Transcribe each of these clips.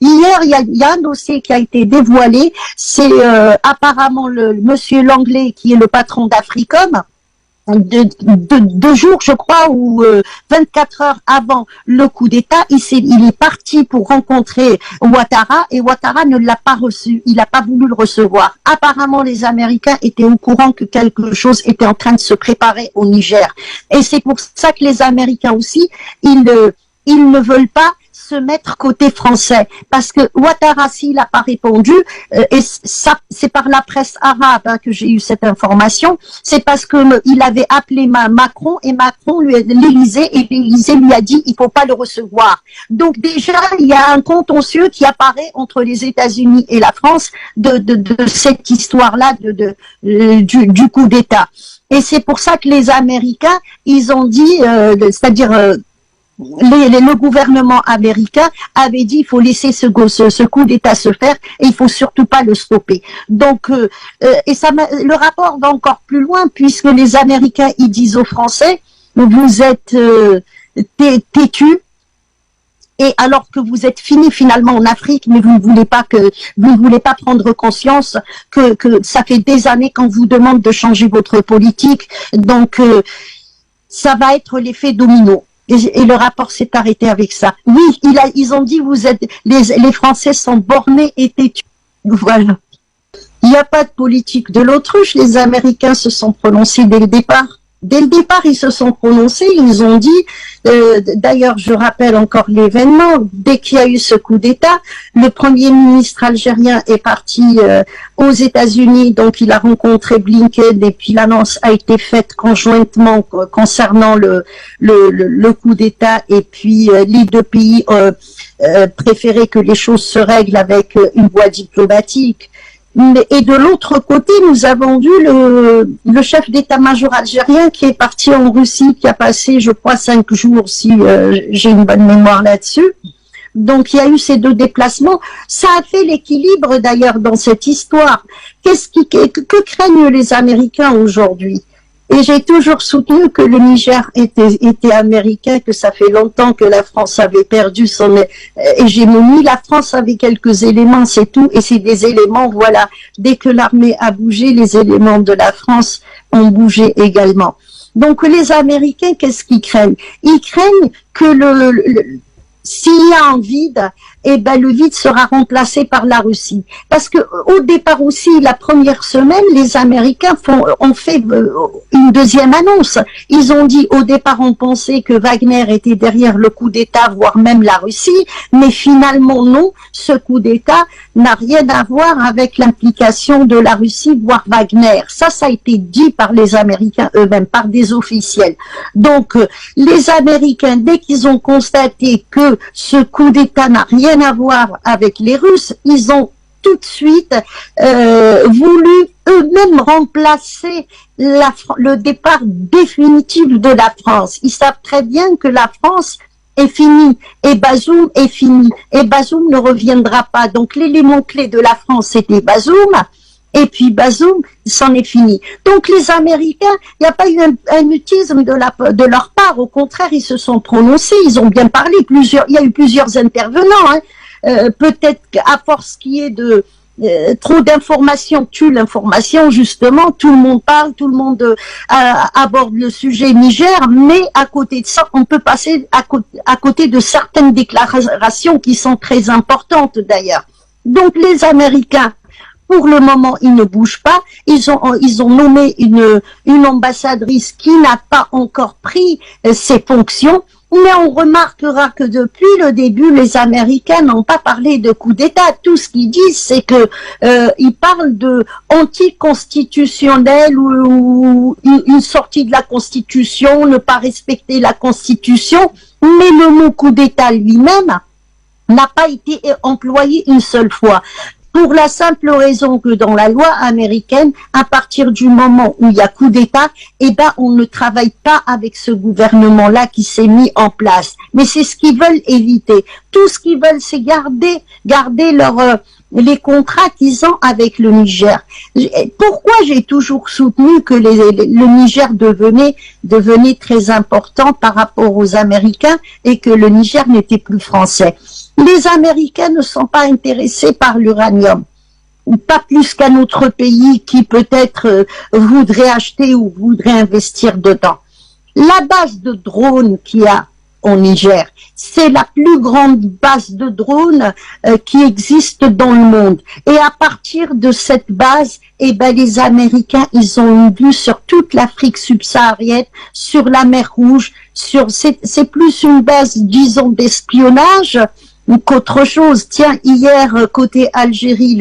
Hier, il y a un dossier qui a été dévoilé. C'est apparemment le monsieur Langlais, qui est le patron d'Africom, 2 jours, je crois, ou 24 heures avant le coup d'État, il est parti pour rencontrer Ouattara, et Ouattara ne l'a pas reçu. Il n'a pas voulu le recevoir. Apparemment, les Américains étaient au courant que quelque chose était en train de se préparer au Niger. Et c'est pour ça que les Américains aussi, ils ne veulent pas se mettre côté français, parce que Ouattara, s'il n'a pas répondu, et ça, c'est par la presse arabe que j'ai eu cette information, c'est parce que il avait appelé Macron, et Macron l'Élysée lui a dit il faut pas le recevoir. Donc déjà, il y a un contentieux qui apparaît entre les États-Unis et la France de cette histoire-là du coup d'État. Et c'est pour ça que les Américains, ils ont dit, c'est-à-dire le gouvernement américain avait dit il faut laisser ce coup d'État se faire et il faut surtout pas le stopper. Donc et ça, le rapport va encore plus loin, puisque les Américains ils disent aux Français vous êtes têtus, et alors que vous êtes finis finalement en Afrique, mais vous ne voulez pas prendre conscience que ça fait des années qu'on vous demande de changer votre politique. Donc ça va être l'effet domino. Et le rapport s'est arrêté avec ça. Oui, ils ont dit les Français sont bornés et têtus. Voilà. Il n'y a pas de politique de l'autruche. Les Américains se sont prononcés dès le départ. Dès le départ, ils se sont prononcés, ils ont dit, d'ailleurs, je rappelle encore l'événement, dès qu'il y a eu ce coup d'État, le Premier ministre algérien est parti aux États-Unis, donc il a rencontré Blinken, et puis l'annonce a été faite conjointement concernant le coup d'État, et puis les deux pays préféraient que les choses se règlent avec une voie diplomatique. Et de l'autre côté, nous avons vu le chef d'état-major algérien qui est parti en Russie, qui a passé, je crois, 5 jours, si j'ai une bonne mémoire là-dessus. Donc, il y a eu ces 2 déplacements. Ça a fait l'équilibre, d'ailleurs, dans cette histoire. Que craignent les Américains aujourd'hui? Et j'ai toujours soutenu que le Niger était américain, que ça fait longtemps que la France avait perdu son hégémonie. La France avait quelques éléments, c'est tout, et c'est des éléments, voilà. Dès que l'armée a bougé, les éléments de la France ont bougé également. Donc les Américains, qu'est-ce qu'ils craignent? Ils craignent que s'il y a un vide, eh ben le vide sera remplacé par la Russie. Parce que au départ aussi, la première semaine, les Américains ont fait une deuxième annonce. Ils ont dit, au départ, on pensait que Wagner était derrière le coup d'État, voire même la Russie, mais finalement non, ce coup d'État n'a rien à voir avec l'implication de la Russie, voire Wagner. Ça a été dit par les Américains eux-mêmes, par des officiels. Donc, les Américains, dès qu'ils ont constaté que ce coup d'État n'a rien à voir avec les Russes, ils ont tout de suite voulu eux-mêmes remplacer le départ définitif de la France. Ils savent très bien que la France est finie et Bazoum est fini et Bazoum ne reviendra pas. Donc l'élément clé de la France c'était Bazoum. Et puis Bazoum, c'en est fini. Donc les Américains, il n'y a pas eu un mutisme de leur part. Au contraire, ils se sont prononcés, ils ont bien parlé. Il y a eu plusieurs intervenants. Hein. Peut-être qu'à force qu'il y ait de trop d'informations tue l'information, justement. Tout le monde parle, tout le monde aborde le sujet Niger, mais à côté de ça, on peut passer à côté de certaines déclarations qui sont très importantes d'ailleurs. Donc les Américains, pour le moment, ils ne bougent pas. Ils ont nommé une ambassadrice qui n'a pas encore pris ses fonctions. Mais on remarquera que depuis le début, les Américains n'ont pas parlé de coup d'État. Tout ce qu'ils disent, c'est que ils parlent de anticonstitutionnel ou une sortie de la Constitution, ne pas respecter la Constitution. Mais le mot coup d'État lui-même n'a pas été employé une seule fois. Pour la simple raison que dans la loi américaine, à partir du moment où il y a coup d'État, eh ben, on ne travaille pas avec ce gouvernement-là qui s'est mis en place. Mais c'est ce qu'ils veulent éviter. Tout ce qu'ils veulent, c'est garder les contrats qu'ils ont avec le Niger. Pourquoi j'ai toujours soutenu que le Niger devenait très important par rapport aux Américains et que le Niger n'était plus français? Les Américains ne sont pas intéressés par l'uranium, pas plus qu'un autre pays qui peut-être voudrait acheter ou voudrait investir dedans. La base de drones qu'il y a au Niger, c'est la plus grande base de drones qui existe dans le monde. Et à partir de cette base, les Américains, ils ont une vue sur toute l'Afrique subsaharienne, sur la mer Rouge, c'est plus une base, disons, d'espionnage qu'autre chose. Tiens, hier, côté Algérie,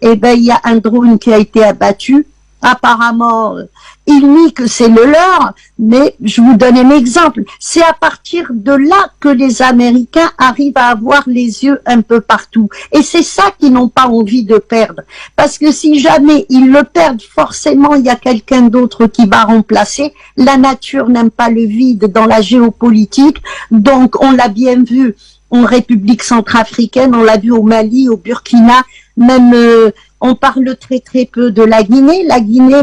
il y a un drone qui a été abattu. Apparemment, il nie que c'est le leur, mais je vous donne un exemple. C'est à partir de là que les Américains arrivent à avoir les yeux un peu partout. Et c'est ça qu'ils n'ont pas envie de perdre. Parce que si jamais ils le perdent, forcément, il y a quelqu'un d'autre qui va remplacer. La nature n'aime pas le vide dans la géopolitique. Donc, on l'a bien vu en République centrafricaine, on l'a vu au Mali, au Burkina, même on parle très peu de la Guinée. La Guinée,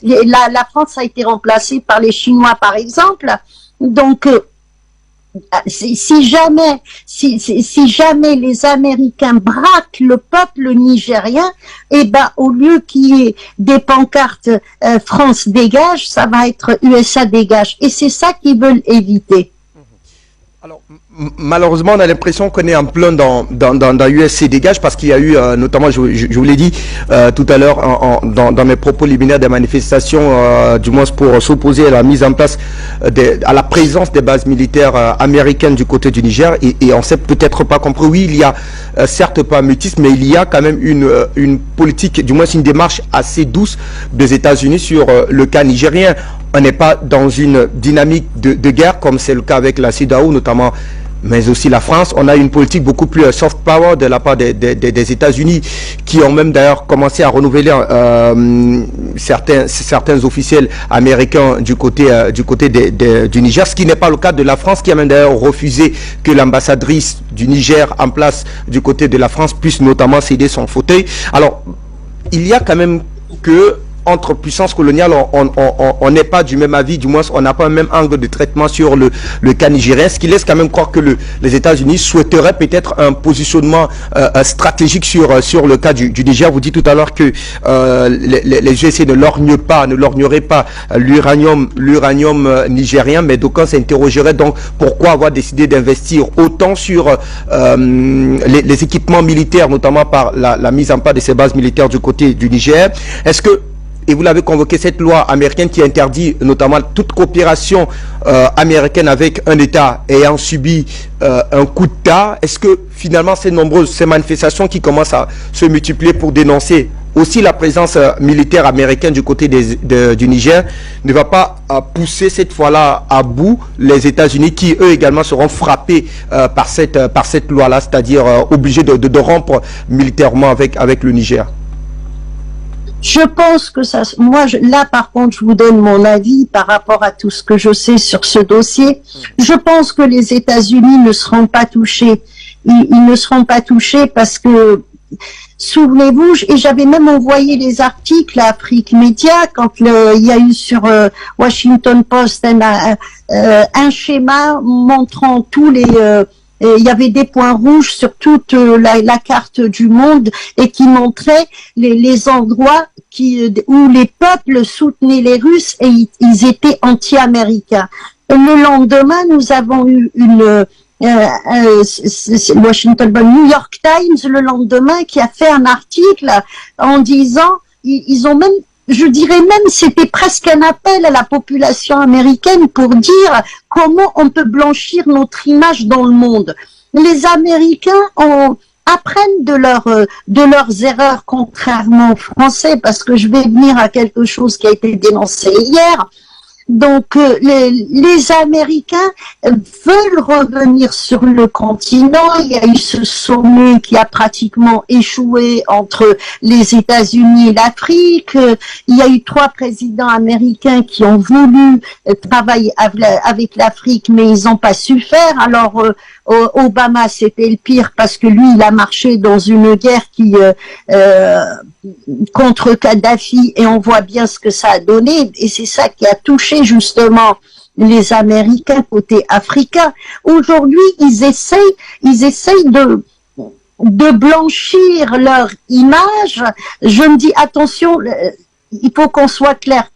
la France a été remplacée par les Chinois, par exemple. Donc, si jamais les Américains braquent le peuple nigérien, au lieu qu'il y ait des pancartes France dégage, ça va être USA dégage. Et c'est ça qu'ils veulent éviter. Alors, malheureusement, on a l'impression qu'on est en plein dans USC dégage parce qu'il y a eu, notamment, je vous l'ai dit tout à l'heure dans mes propos liminaires, des manifestations, du moins pour s'opposer à la mise en place, à la présence des bases militaires américaines du côté du Niger. Et on s'est peut-être pas compris. Oui, il y a certes pas un mutisme, mais il y a quand même une politique, du moins une démarche assez douce des États-Unis sur le cas nigérien. On n'est pas dans une dynamique de guerre comme c'est le cas avec la CEDEAO notamment, mais aussi la France. On a une politique beaucoup plus soft power de la part des États-Unis qui ont même d'ailleurs commencé à renouveler certains officiels américains du côté du Niger, ce qui n'est pas le cas de la France, qui a même d'ailleurs refusé que l'ambassadrice du Niger en place du côté de la France puisse notamment céder son fauteuil. Alors, il y a quand même que entre puissances coloniales, on n'est pas du même avis, du moins on n'a pas le même angle de traitement sur le cas nigérien, ce qui laisse quand même croire que les États-Unis souhaiteraient peut-être un positionnement stratégique sur le cas du Niger. Vous dites tout à l'heure que les USA ne lorgneraient pas l'uranium nigérien, mais d'aucuns s'interrogeraient donc pourquoi avoir décidé d'investir autant sur les équipements militaires, notamment par la mise en place de ces bases militaires du côté du Niger. Est-ce que, et vous l'avez convoqué, cette loi américaine qui interdit notamment toute coopération américaine avec un État ayant subi un coup d'État, est-ce que finalement ces manifestations qui commencent à se multiplier pour dénoncer aussi la présence militaire américaine du côté du Niger ne va pas pousser cette fois-là à bout les États-Unis qui eux également seront frappés par cette loi-là, c'est-à-dire obligés de rompre militairement avec le Niger? Je pense que ça, là par contre, je vous donne mon avis par rapport à tout ce que je sais sur ce dossier. Je pense que les États-Unis ne seront pas touchés. Ils ne seront pas touchés parce que, souvenez-vous, et j'avais même envoyé les articles à Afrique Média quand il y a eu sur Washington Post un schéma montrant tous les il y avait des points rouges sur toute la carte du monde et qui montraient les endroits où les peuples soutenaient les Russes et ils étaient anti-américains. Le lendemain, nous avons eu New York Times le lendemain qui a fait un article en disant, ils ont même, je dirais même, c'était presque un appel à la population américaine pour dire comment on peut blanchir notre image dans le monde. Les Américains apprennent de leurs erreurs, contrairement aux Français, parce que je vais venir à quelque chose qui a été dénoncé hier. Donc, les Américains veulent revenir sur le continent. Il y a eu ce sommet qui a pratiquement échoué entre les États-Unis et l'Afrique. Il y a eu 3 présidents américains qui ont voulu travailler avec l'Afrique, mais ils n'ont pas su faire. Alors, Obama, c'était le pire parce que lui, il a marché dans une guerre contre Kadhafi et on voit bien ce que ça a donné et c'est ça qui a touché justement les Américains côté africain. Aujourd'hui, ils essayent de blanchir leur image. Je me dis attention, il faut qu'on soit clair.